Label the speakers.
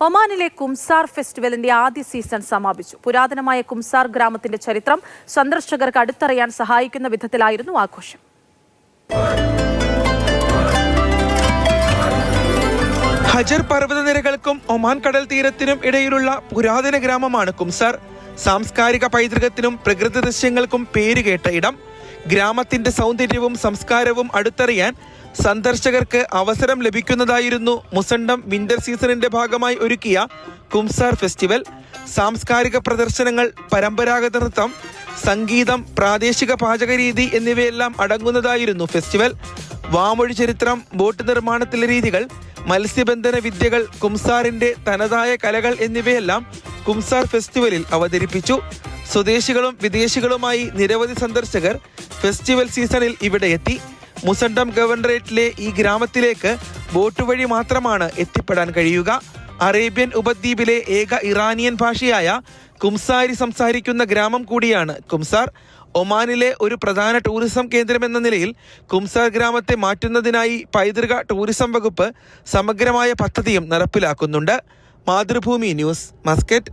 Speaker 1: ഒമാനിലെ കുംസാർ ഫെസ്റ്റിവലിന്റെ ആദ്യ സീസൺ സമാപിച്ചു. പുരാതനമായ കുംസാർ ഗ്രാമത്തിന്റെ ചരിത്രം സന്ദർശകർക്ക് അടുത്തറിയാൻ സഹായിക്കുന്ന വിധത്തിലായിരുന്നു ആഘോഷം.
Speaker 2: ഹജർ പർവ്വതനിരകൾക്കും ഒമാൻ കടൽ തീരത്തിനും ഇടയിലുള്ള പുരാതന ഗ്രാമമാണ് കുംസാർ. സാംസ്കാരിക പൈതൃകത്തിനും പ്രകൃതി ദൃശ്യങ്ങൾക്കും പേരുകേട്ട ഇടം. ഗ്രാമത്തിന്റെ സൗന്ദര്യവും സംസ്കാരവും അടുത്തറിയാൻ സന്ദർശകർക്ക് അവസരം ലഭിക്കുന്നതായിരുന്നു മുസണ്ടം വിന്റർ സീസണിന്റെ ഭാഗമായി ഒരുക്കിയ കുംസാർ ഫെസ്റ്റിവൽ. സാംസ്കാരിക പ്രദർശനങ്ങൾ, പരമ്പരാഗത നൃത്തം, സംഗീതം, പ്രാദേശിക പാചകരീതി എന്നിവയെല്ലാം അടങ്ങുന്നതായിരുന്നു ഫെസ്റ്റിവൽ. വാമൊഴി ചരിത്രം, ബോട്ട് നിർമ്മാണത്തിലെ രീതികൾ, മത്സ്യബന്ധന വിദ്യകൾ, കുംസാറിന്റെ തനതായ കലകൾ എന്നിവയെല്ലാം കുംസാർ ഫെസ്റ്റിവലിൽ അവതരിപ്പിച്ചു. സ്വദേശികളും വിദേശികളുമായി നിരവധി സന്ദർശകർ ഫെസ്റ്റിവൽ സീസണിൽ ഇവിടെ എത്തി. മുസണ്ടം ഗവർണറേറ്റിലെ ഈ ഗ്രാമത്തിലേക്ക് ബോട്ട് വഴി മാത്രമാണ് എത്തിപ്പെടാൻ കഴിയുക. അറേബ്യൻ ഉപദ്വീപിലെ ഏക ഇറാനിയൻ ഭാഷയായ കുംസാരി സംസാരിക്കുന്ന ഗ്രാമം കൂടിയാണ് കുംസാർ. ഒമാനിലെ ഒരു പ്രധാന ടൂറിസം കേന്ദ്രമെന്ന നിലയിൽ കുംസാർ ഗ്രാമത്തെ മാറ്റുന്നതിനായി പൈതൃക ടൂറിസം വകുപ്പ് സമഗ്രമായ പദ്ധതിയും നടപ്പിലാക്കുന്നുണ്ട്. Mathrubhumi news, Muscat.